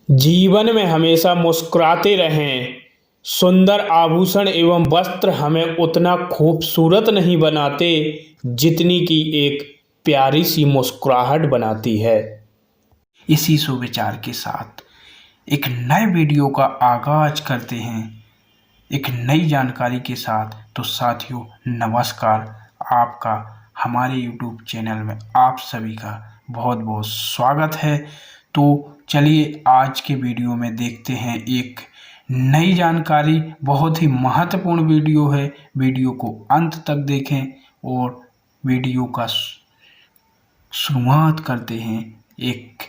जीवन में हमेशा मुस्कुराते रहें। सुंदर आभूषण एवं वस्त्र हमें उतना खूबसूरत नहीं बनाते जितनी कि एक प्यारी सी मुस्कुराहट बनाती है। इसी सुविचार के साथ एक नए वीडियो का आगाज करते हैं, एक नई जानकारी के साथ। तो साथियों नमस्कार, आपका हमारे YouTube चैनल में आप सभी का बहुत बहुत स्वागत है। तो चलिए आज के वीडियो में देखते हैं एक नई जानकारी, बहुत ही महत्वपूर्ण वीडियो है। वीडियो को अंत तक देखें और वीडियो का शुरुआत करते हैं एक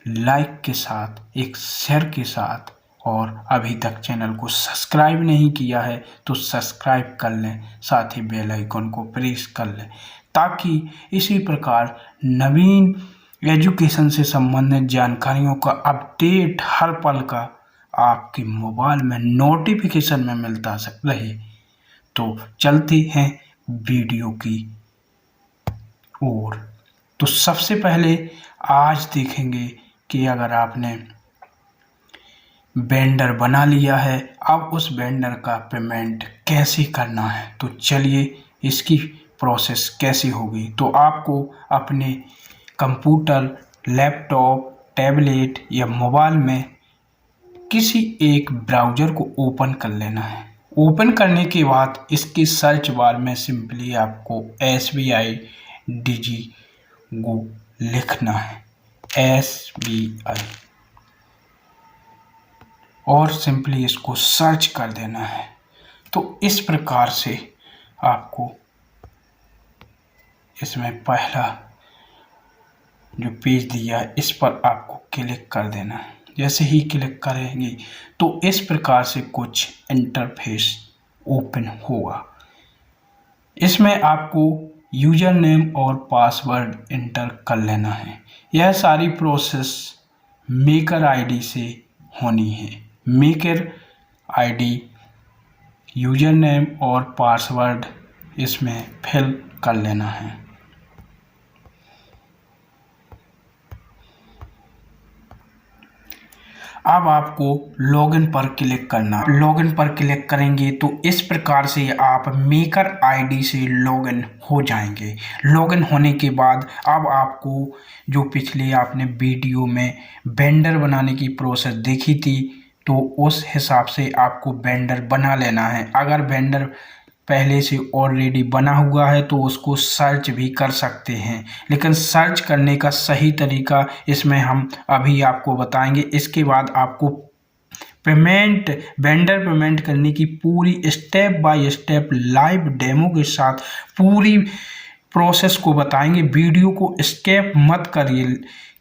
लाइक के साथ, एक शेयर के साथ। और अभी तक चैनल को सब्सक्राइब नहीं किया है तो सब्सक्राइब कर लें, साथ ही बेल आइकन को प्रेस कर लें ताकि इसी प्रकार नवीन एजुकेशन से संबंधित जानकारियों का अपडेट हर पल का आपके मोबाइल में नोटिफिकेशन में मिलता रहे। तो चलते हैं वीडियो की ओर। तो सबसे पहले आज देखेंगे कि अगर आपने वेंडर बना लिया है, अब उस वेंडर का पेमेंट कैसे करना है। तो चलिए इसकी प्रोसेस कैसे होगी। तो आपको अपने कंप्यूटर, लैपटॉप, टैबलेट या मोबाइल में किसी एक ब्राउज़र को ओपन कर लेना है। ओपन करने के बाद इसके सर्च बार में सिंपली आपको SBI DigiGo लिखना है, SBI, और सिंपली इसको सर्च कर देना है। तो इस प्रकार से आपको इसमें पहला जो पेज दिया है इस पर आपको क्लिक कर देना है। जैसे ही क्लिक करेंगे तो इस प्रकार से कुछ इंटरफेस ओपन होगा। इसमें आपको यूजर नेम और पासवर्ड इंटर कर लेना है। यह सारी प्रोसेस मेकर आईडी से होनी है। मेकर आईडी, यूजर नेम और पासवर्ड इसमें फिल कर लेना है। अब आपको लॉगिन पर क्लिक करना। लॉगिन पर क्लिक करेंगे तो इस प्रकार से आप मेकर आईडी से लॉगिन हो जाएंगे। लॉगिन होने के बाद अब आपको जो पिछले आपने वीडियो में वेंडर बनाने की प्रोसेस देखी थी तो उस हिसाब से आपको वेंडर बना लेना है। अगर वेंडर पहले से ऑलरेडी बना हुआ है तो उसको सर्च भी कर सकते हैं, लेकिन सर्च करने का सही तरीका इसमें हम अभी आपको बताएंगे। इसके बाद आपको वेंडर पेमेंट करने की पूरी step by step live demo के साथ पूरी प्रोसेस को बताएंगे। वीडियो को स्किप मत करिए,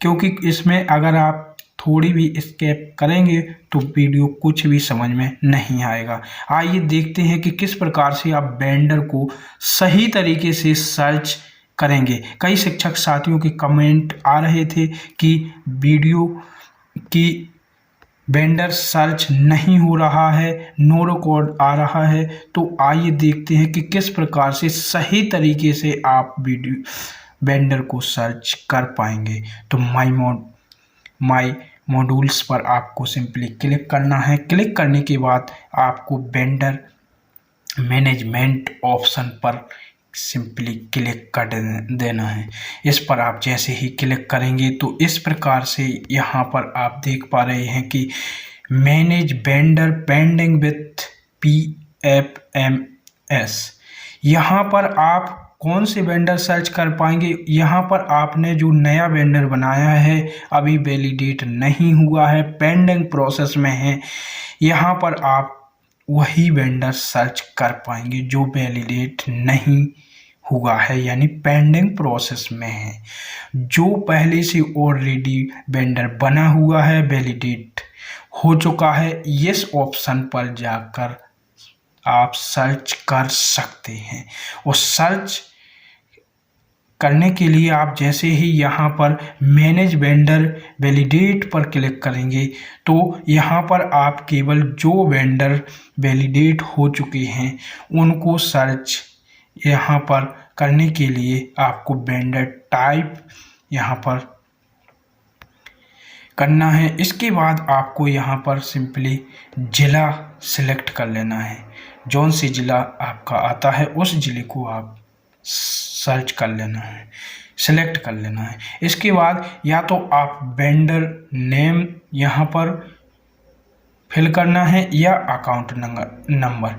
क्योंकि इसमें अगर आप थोड़ी भी स्किप करेंगे तो वीडियो कुछ भी समझ में नहीं आएगा। आइए देखते हैं कि किस प्रकार से आप वेंडर को सही तरीके से सर्च करेंगे। कई शिक्षक साथियों के कमेंट आ रहे थे कि वीडियो की वेंडर सर्च नहीं हो रहा है, नो रिकॉर्ड आ रहा है। तो आइए देखते हैं कि किस प्रकार से सही तरीके से आप वेंडर को सर्च कर पाएंगे। तो माई मॉड्यूल्स पर आपको सिंपली क्लिक करना है। क्लिक करने के बाद आपको वेंडर मैनेजमेंट ऑप्शन पर सिंपली क्लिक कर देना है। इस पर आप जैसे ही क्लिक करेंगे तो इस प्रकार से यहाँ पर आप देख पा रहे हैं कि manage vendor pending with PFMS। यहाँ पर आप कौन से वेंडर सर्च कर पाएंगे। यहाँ पर आपने जो नया वेंडर बनाया है अभी वैलिडेट नहीं हुआ है, पेंडिंग प्रोसेस में है, यहाँ पर आप वही वेंडर सर्च कर पाएंगे जो वैलिडेट नहीं हुआ है, यानी पेंडिंग प्रोसेस में है। जो पहले से ऑलरेडी वेंडर बना हुआ है, वैलिडेट हो चुका है, इस ऑप्शन पर जाकर आप सर्च कर सकते हैं। और सर्च करने के लिए आप जैसे ही यहाँ पर मैनेज वेंडर वैलिडेट पर क्लिक करेंगे तो यहाँ पर आप केवल जो वेंडर वैलिडेट हो चुके हैं उनको सर्च यहाँ पर करने के लिए आपको वेंडर टाइप यहाँ पर करना है। इसके बाद आपको यहाँ पर सिंपली ज़िला सिलेक्ट कर लेना है। जौन सी ज़िला आपका आता है उस ज़िले को आप सर्च कर लेना है, सिलेक्ट कर लेना है। इसके बाद या तो आप वेंडर नेम यहाँ पर फिल करना है या अकाउंट नंबर।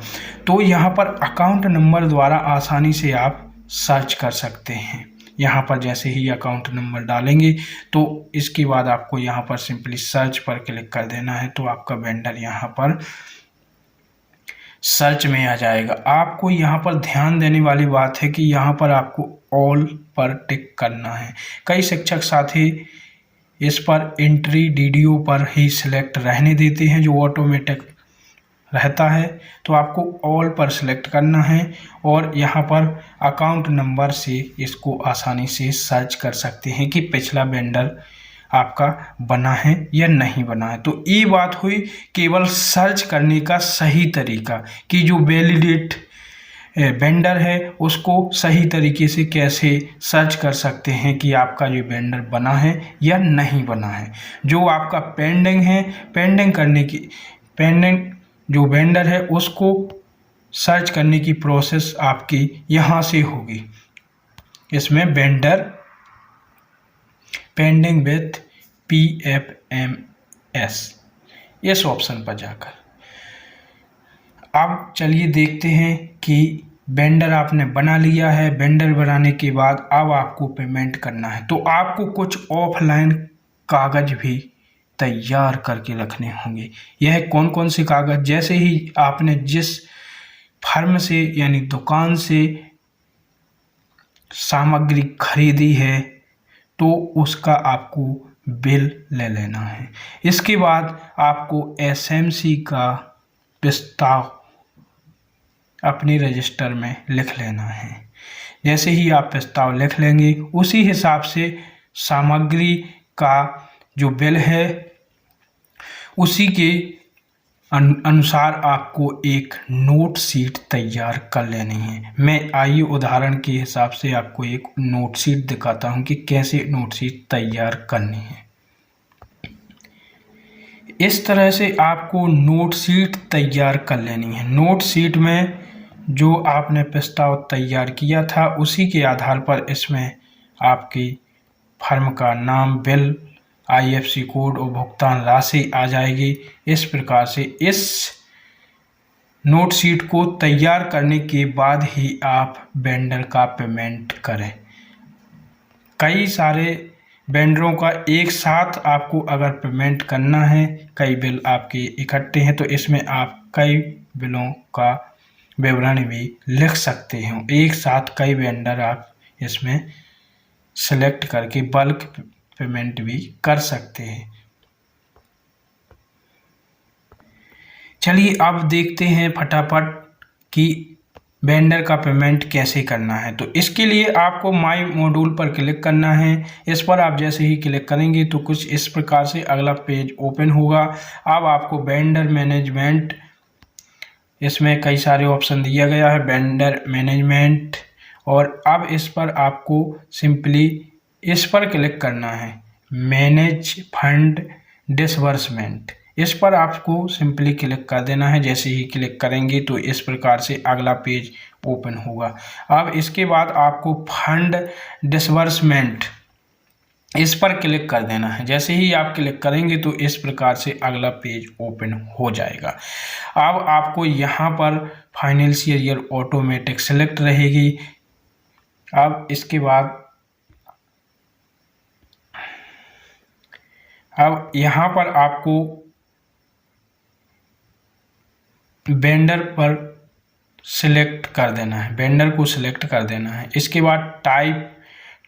तो यहाँ पर अकाउंट नंबर द्वारा आसानी से आप सर्च कर सकते हैं। यहाँ पर जैसे ही अकाउंट नंबर डालेंगे तो इसके बाद आपको यहाँ पर सिंपली सर्च पर क्लिक कर देना है, तो आपका वेंडर यहाँ पर सर्च में आ जाएगा। आपको यहाँ पर ध्यान देने वाली बात है कि यहाँ पर आपको ऑल पर टिक करना है। कई शिक्षक साथी इस पर एंट्री डीडीओ पर ही सिलेक्ट रहने देते हैं, जो ऑटोमेटिक रहता है। तो आपको ऑल पर सिलेक्ट करना है और यहाँ पर अकाउंट नंबर से इसको आसानी से सर्च कर सकते हैं कि पिछला वेंडर आपका बना है या नहीं बना है। तो ये बात हुई केवल सर्च करने का सही तरीका कि जो वैलिडेट वेंडर है उसको सही तरीके से कैसे सर्च कर सकते हैं कि आपका जो वेंडर बना है या नहीं बना है। जो आपका पेंडिंग है, पेंडिंग जो वेंडर है उसको सर्च करने की प्रोसेस आपकी यहाँ से होगी। इसमें वेंडर पेंडिंग विथ PFMS इस ऑप्शन पर जाकर अब चलिए देखते हैं कि वेंडर आपने बना लिया है। वेंडर बनाने के बाद अब आपको पेमेंट करना है, तो आपको कुछ ऑफलाइन कागज भी तैयार करके रखने होंगे। यह कौन कौन से कागज, जैसे ही आपने जिस फर्म से यानी दुकान से सामग्री खरीदी है तो उसका आपको बिल ले लेना है। इसके बाद आपको SMC का प्रस्ताव अपने रजिस्टर में लिख लेना है। जैसे ही आप प्रस्ताव लिख लेंगे उसी हिसाब से सामग्री का जो बिल है उसी के अनुसार आपको एक नोट शीट तैयार कर लेनी है। मैं आइए उदाहरण के हिसाब से आपको एक नोट शीट दिखाता हूं कि कैसे नोट शीट तैयार करनी है। इस तरह से आपको नोट शीट तैयार कर लेनी है। नोट शीट में जो आपने प्रस्ताव तैयार किया था उसी के आधार पर इसमें आपकी फर्म का नाम, बिल, IFSC कोड और भुगतान राशि आ जाएगी। इस प्रकार से इस नोट शीट को तैयार करने के बाद ही आप वेंडर का पेमेंट करें। कई सारे वेंडरों का एक साथ आपको अगर पेमेंट करना है, कई बिल आपके इकट्ठे हैं, तो इसमें आप कई बिलों का विवरण भी लिख सकते हैं। एक साथ कई वेंडर आप इसमें सेलेक्ट करके बल्क पेमेंट भी कर सकते हैं। चलिए अब देखते हैं फटाफट कि वेंडर का पेमेंट कैसे करना है। तो इसके लिए आपको माई मॉड्यूल पर क्लिक करना है। इस पर आप जैसे ही क्लिक करेंगे तो कुछ इस प्रकार से अगला पेज ओपन होगा। अब आपको वेंडर मैनेजमेंट, इसमें कई सारे ऑप्शन दिया गया है, वेंडर मैनेजमेंट, और अब इस पर आपको सिंपली इस पर क्लिक करना है, मैनेज फंड डिसबर्समेंट। इस पर आपको सिंपली क्लिक कर देना है। जैसे ही क्लिक करेंगे तो इस प्रकार से अगला पेज ओपन होगा। अब इसके बाद आपको फंड डिसबर्समेंट इस पर क्लिक कर देना है। जैसे ही आप क्लिक करेंगे तो इस प्रकार से अगला पेज ओपन हो जाएगा। अब आपको यहाँ पर फाइनेंशियल ईयर ऑटोमेटिक सेलेक्ट रहेगी। अब इसके बाद अब यहाँ पर आपको वेंडर पर सिलेक्ट कर देना है, वेंडर को सिलेक्ट कर देना है। इसके बाद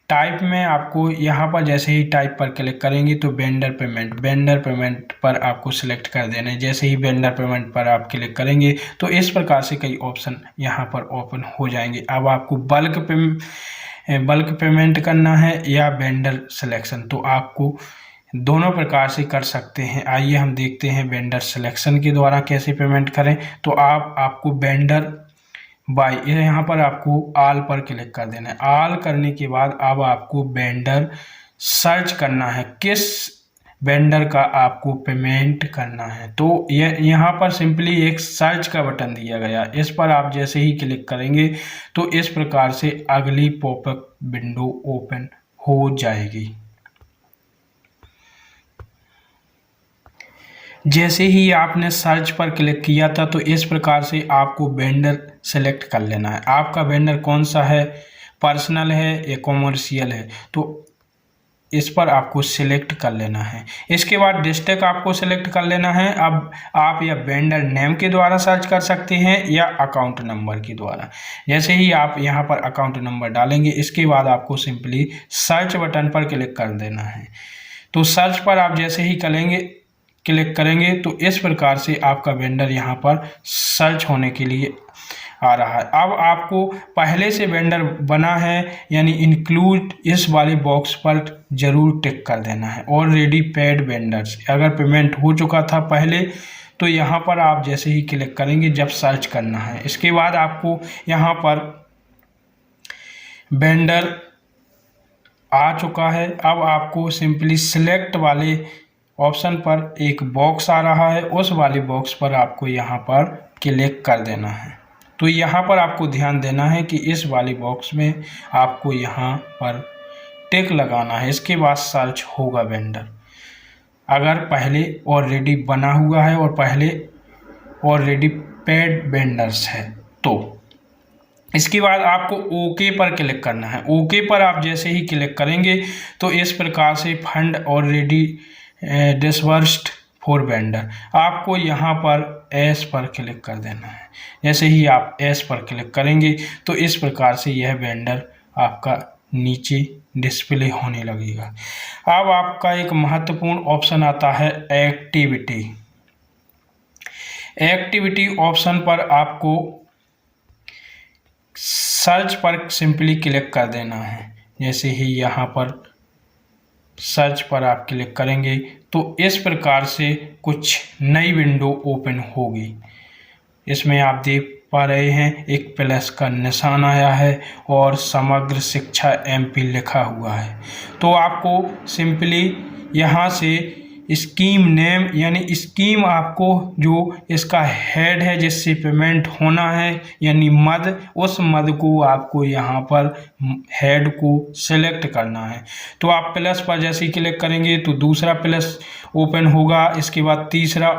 टाइप में आपको यहाँ पर जैसे ही टाइप पर क्लिक करेंगे तो वेंडर पेमेंट पर आपको सिलेक्ट कर देना है। जैसे ही वेंडर पेमेंट पर आप क्लिक करेंगे तो इस प्रकार से कई ऑप्शन यहाँ पर ओपन हो जाएंगे। अब आपको बल्क पेमेंट करना है या वेंडर सिलेक्शन, तो आपको दोनों प्रकार से कर सकते हैं। आइए हम देखते हैं वेंडर सिलेक्शन के द्वारा कैसे पेमेंट करें। तो आपको वेंडर बाय, यहाँ पर आपको ऑल पर क्लिक कर देना है। ऑल करने के बाद अब आपको वेंडर सर्च करना है, किस वेंडर का आपको पेमेंट करना है। तो यहाँ पर सिंपली एक सर्च का बटन दिया गया, इस पर आप जैसे ही क्लिक करेंगे तो इस प्रकार से अगली पॉपअप विंडो ओपन हो जाएगी। जैसे ही आपने सर्च पर क्लिक किया था तो इस प्रकार से आपको वेंडर सेलेक्ट कर लेना है। आपका वेंडर कौन सा है, पर्सनल है या कॉमर्शियल है, तो इस पर आपको सिलेक्ट कर लेना है। इसके बाद डिस्ट्रिक्ट आपको सिलेक्ट कर लेना है। अब आप या वेंडर नेम के द्वारा सर्च कर सकते हैं या अकाउंट नंबर के द्वारा। जैसे ही आप यहाँ पर अकाउंट नंबर डालेंगे, इसके बाद आपको सिंपली सर्च बटन पर क्लिक कर देना है। तो सर्च पर आप जैसे ही क्लिक करेंगे तो इस प्रकार से आपका वेंडर यहाँ पर सर्च होने के लिए आ रहा है। अब आपको पहले से वेंडर बना है यानी इंक्लूड इस वाले बॉक्स पर जरूर टिक कर देना है। ऑलरेडी पेड वेंडर्स, अगर पेमेंट हो चुका था पहले तो यहाँ पर आप जैसे ही क्लिक करेंगे जब सर्च करना है। इसके बाद आपको यहाँ पर वेंडर आ चुका है। अब आपको सिंपली सिलेक्ट वाले ऑप्शन पर एक बॉक्स आ रहा है, उस वाले बॉक्स पर आपको यहाँ पर क्लिक कर देना है। तो यहाँ पर आपको ध्यान देना है कि इस वाले बॉक्स में आपको यहाँ पर टिक लगाना है। इसके बाद सर्च होगा वेंडर, अगर पहले ऑलरेडी बना हुआ है और पहले ऑलरेडी पेड वेंडर्स है तो। इसके बाद आपको ओके पर क्लिक करना है। ओके पर आप जैसे ही क्लिक करेंगे तो इस प्रकार से fund already disbursed for vendor, आपको यहाँ पर एस पर क्लिक कर देना है। जैसे ही आप एस पर क्लिक करेंगे तो इस प्रकार से यह वेंडर आपका नीचे डिस्प्ले होने लगेगा। अब आपका एक महत्वपूर्ण ऑप्शन आता है एक्टिविटी। एक्टिविटी ऑप्शन पर आपको सर्च पर सिंपली क्लिक कर देना है। जैसे ही यहाँ पर सर्च पर आप क्लिक करेंगे तो इस प्रकार से कुछ नई विंडो ओपन होगी। इसमें आप देख पा रहे हैं एक प्लस का निशान आया है और समग्र शिक्षा एमपी लिखा हुआ है। तो आपको सिंपली यहाँ से स्कीम नेम यानी स्कीम, आपको जो इसका हेड है जिससे पेमेंट होना है यानी मद, उस मद को आपको यहाँ पर हेड को सिलेक्ट करना है। तो आप प्लस पर जैसे ही क्लिक करेंगे तो दूसरा प्लस ओपन होगा, इसके बाद तीसरा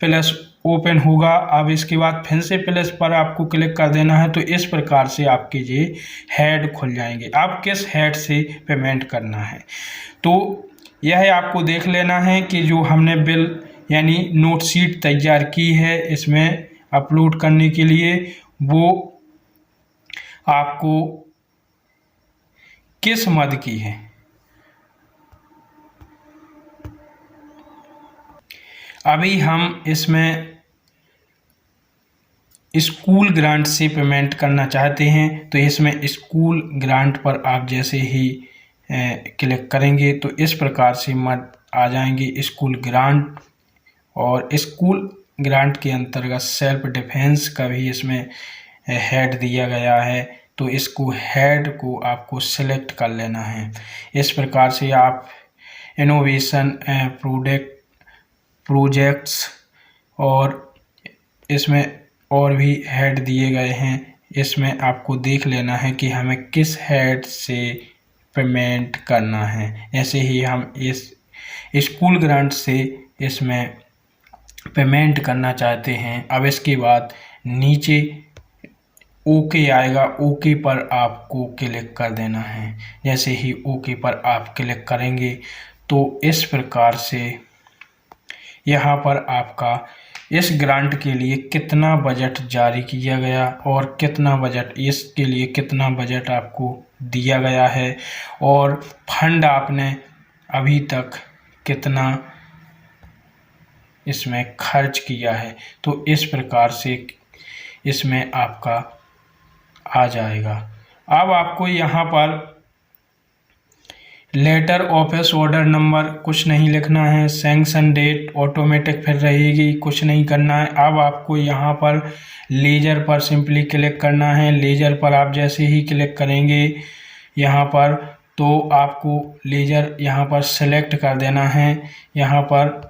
प्लस ओपन होगा। अब इसके बाद फिर से प्लस पर आपको क्लिक कर देना है। तो इस प्रकार से आपके ये हेड खुल जाएंगे। अब किस हेड से पेमेंट करना है तो यह आपको देख लेना है कि जो हमने बिल यानी नोट शीट तैयार की है इसमें अपलोड करने के लिए, वो आपको किस मद की है। अभी हम इसमें स्कूल ग्रांट से पेमेंट करना चाहते हैं तो इसमें स्कूल ग्रांट पर आप जैसे ही क्लिक करेंगे तो इस प्रकार से मद आ जाएंगे स्कूल ग्रांट। और स्कूल ग्रांट के अंतर्गत सेल्फ डिफेंस का भी इसमें हेड दिया गया है। तो इसको हेड को आपको सिलेक्ट कर लेना है। इस प्रकार से आप इनोवेशन प्रोजेक्ट्स और इसमें और भी हेड दिए गए हैं, इसमें आपको देख लेना है कि हमें किस हेड से पेमेंट करना है। ऐसे ही हम इस स्कूल ग्रांट से इसमें पेमेंट करना चाहते हैं। अब इसके बाद नीचे ओके आएगा, ओके पर आपको क्लिक कर देना है। जैसे ही ओके पर आप क्लिक करेंगे तो इस प्रकार से यहाँ पर आपका इस ग्रांट के लिए कितना बजट जारी किया गया और कितना बजट, इसके लिए कितना बजट आपको दिया गया है और फंड आपने अभी तक कितना इसमें खर्च किया है। तो इस प्रकार से इसमें आपका आ जाएगा। अब आपको यहाँ पर लेटर ऑफिस ऑर्डर नंबर कुछ नहीं लिखना है, सैंक्शन डेट ऑटोमेटिक फिर रहेगी, कुछ नहीं करना है। अब आपको यहाँ पर लेजर पर सिंपली क्लिक करना है। लेजर पर आप जैसे ही क्लिक करेंगे यहाँ पर तो आपको लेजर यहाँ पर सेलेक्ट कर देना है। यहाँ पर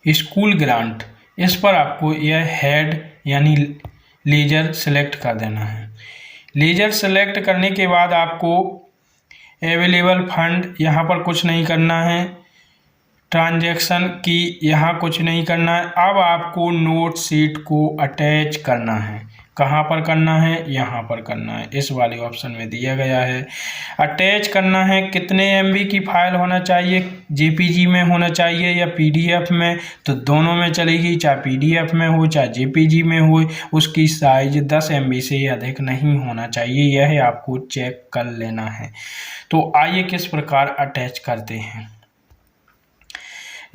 स्कूल ग्रांट, इस पर आपको यह हेड यानी लेजर सेलेक्ट कर देना है। लेजर सेलेक्ट करने के बाद आपको अवेलेबल फंड यहाँ पर कुछ नहीं करना है, ट्रांजैक्शन की यहाँ कुछ नहीं करना है। अब आपको नोट शीट को अटैच करना है। कहाँ पर करना है? यहाँ पर करना है, इस वाले ऑप्शन में दिया गया है। अटैच करना है। कितने MB की फाइल होना चाहिए? JPG में होना चाहिए या PDF में? तो दोनों में चलेगी, चाहे PDF में हो चाहे JPG में हो। उसकी साइज 10 MB से अधिक नहीं होना चाहिए, यह आपको चेक कर लेना है। तो आइए किस प्रकार अटैच करते हैं।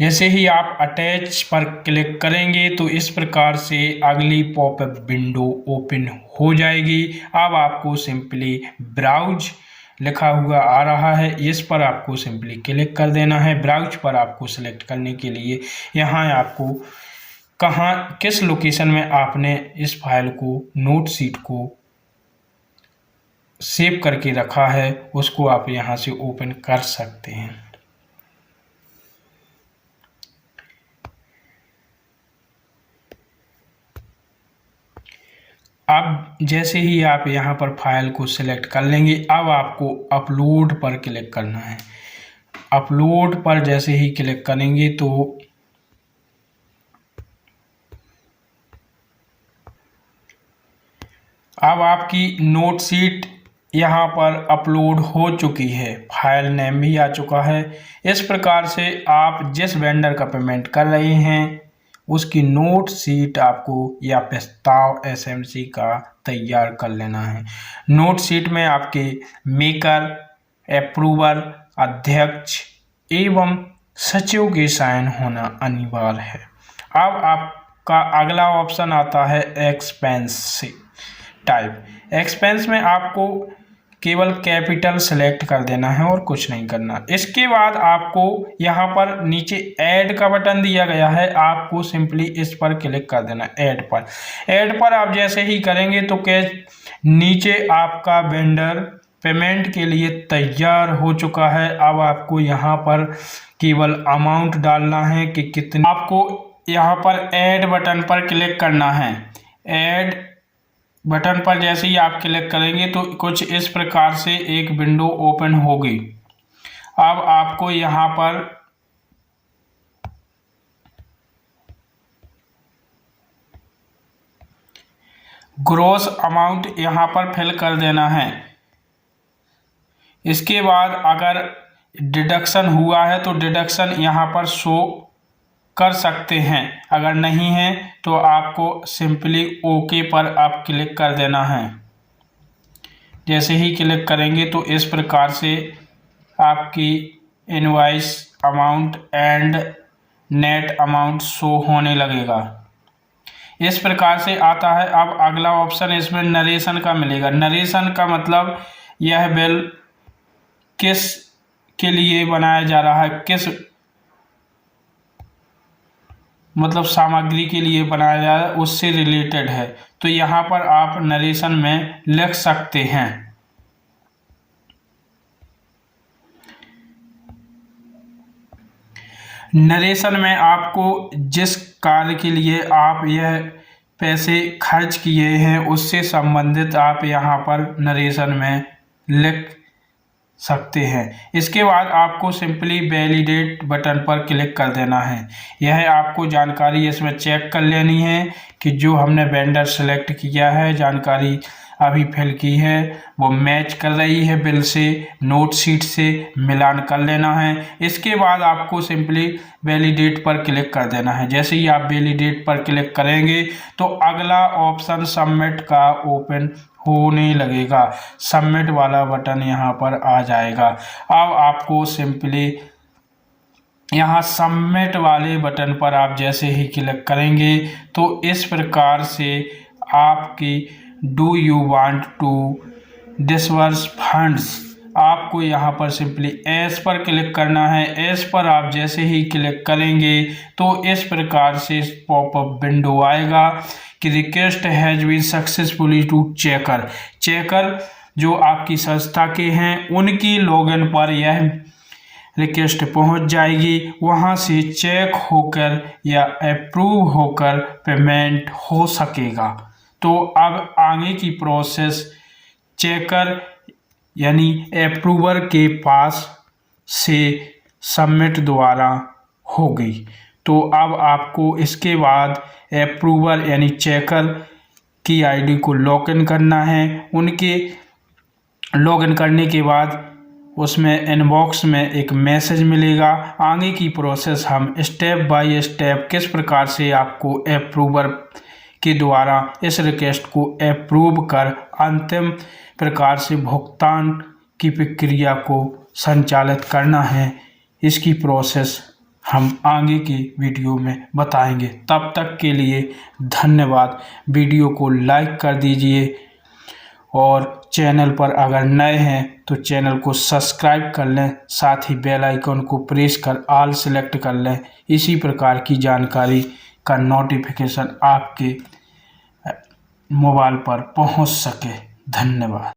जैसे ही आप अटैच पर क्लिक करेंगे तो इस प्रकार से अगली पॉपअप विंडो ओपन हो जाएगी। अब आपको सिंपली ब्राउज लिखा हुआ आ रहा है, इस पर आपको सिंपली क्लिक कर देना है। ब्राउज पर आपको सेलेक्ट करने के लिए यहाँ आपको किस लोकेशन में आपने इस फाइल को, नोट शीट को सेव करके रखा है, उसको आप यहाँ से ओपन कर सकते हैं। अब जैसे ही आप यहाँ पर फाइल को सिलेक्ट कर लेंगे, अब आपको अपलोड पर क्लिक करना है। अपलोड पर जैसे ही क्लिक करेंगे तो अब आपकी नोट शीट यहाँ पर अपलोड हो चुकी है, फाइल नेम भी आ चुका है। इस प्रकार से आप जिस वेंडर का पेमेंट कर रहे हैं उसकी नोट शीट आपको या प्रस्ताव SMC का तैयार कर लेना है। नोट शीट में आपके मेकर, अप्रूवर, अध्यक्ष एवं सचिव के साइन होना अनिवार्य है। अब आपका अगला ऑप्शन आता है एक्सपेंस टाइप। एक्सपेंस में आपको केवल कैपिटल सेलेक्ट कर देना है और कुछ नहीं करना। इसके बाद आपको यहाँ पर नीचे ऐड का बटन दिया गया है, आपको सिंपली इस पर क्लिक कर देना। ऐड पर आप जैसे ही करेंगे तो नीचे आपका वेंडर पेमेंट के लिए तैयार हो चुका है। अब आपको यहाँ पर केवल अमाउंट डालना है कि कितने। आपको यहाँ पर ऐड बटन पर क्लिक करना है। ऐड बटन पर जैसे ही आप क्लिक करेंगे तो कुछ इस प्रकार से एक विंडो ओपन होगी। अब आपको यहाँ पर ग्रॉस अमाउंट यहाँ पर फिल कर देना है। इसके बाद अगर डिडक्शन हुआ है तो डिडक्शन यहाँ पर शो कर सकते हैं, अगर नहीं है तो आपको सिंपली ओके पर आप क्लिक कर देना है। जैसे ही क्लिक करेंगे तो इस प्रकार से आपकी invoice amount and net amount show होने लगेगा। इस प्रकार से आता है। अब अगला ऑप्शन इसमें नरेशन का मिलेगा। नरेशन का मतलब यह बिल किस के लिए बनाया जा रहा है, किस मतलब सामग्री के लिए बनाया जा रहा है, उससे रिलेटेड है, तो यहाँ पर आप नरेशन में लिख सकते हैं। नरेशन में आपको जिस कार्य के लिए आप यह पैसे खर्च किए हैं उससे संबंधित आप यहाँ पर नरेशन में लिख सकते हैं। इसके बाद आपको सिंपली वैलिडेट बटन पर क्लिक कर देना है। यह आपको जानकारी इसमें चेक कर लेनी है कि जो हमने वेंडर सेलेक्ट किया है, जानकारी अभी फिल की है, वो मैच कर रही है बिल से, नोट शीट से मिलान कर लेना है। इसके बाद आपको सिंपली वैलिडेट पर क्लिक कर देना है। जैसे ही आप वैलिडेट पर क्लिक करेंगे तो अगला ऑप्शन सबमिट का ओपन होने लगेगा। सबमिट वाला बटन यहाँ पर आ जाएगा। अब आपको सिंपली यहाँ सबमिट वाले बटन पर आप जैसे ही क्लिक करेंगे तो इस प्रकार से आपकी do you want to disburse funds आपको यहाँ पर सिंपली एस पर क्लिक करना है। एस पर आप जैसे ही क्लिक करेंगे तो इस प्रकार से पॉपअप विंडो आएगा कि request has been successfully to checker. Checker जो आपकी संस्था के हैं उनकी लॉगिन पर यह रिक्वेस्ट पहुंच जाएगी, वहां से चेक होकर या अप्रूव होकर पेमेंट हो सकेगा। तो अब आगे की प्रोसेस चेकर यानी अप्रूवर के पास से सबमिट द्वारा हो गई। तो अब आपको इसके बाद अप्रूवर यानी चेकर की आईडी को लॉगिन करना है। उनके लॉगिन करने के बाद उसमें इनबॉक्स में एक मैसेज मिलेगा। आगे की प्रोसेस हम स्टेप बाय स्टेप किस प्रकार से आपको अप्रूवर के द्वारा इस रिक्वेस्ट को अप्रूव कर अंतिम प्रकार से भुगतान की प्रक्रिया को संचालित करना है, इसकी प्रोसेस हम आगे की वीडियो में बताएंगे। तब तक के लिए धन्यवाद। वीडियो को लाइक कर दीजिए और चैनल पर अगर नए हैं तो चैनल को सब्सक्राइब कर लें, साथ ही बेल आइकन को प्रेस कर ऑल सेलेक्ट कर लें। इसी प्रकार की जानकारी का नोटिफिकेशन आपके मोबाइल पर पहुंच सके। धन्यवाद।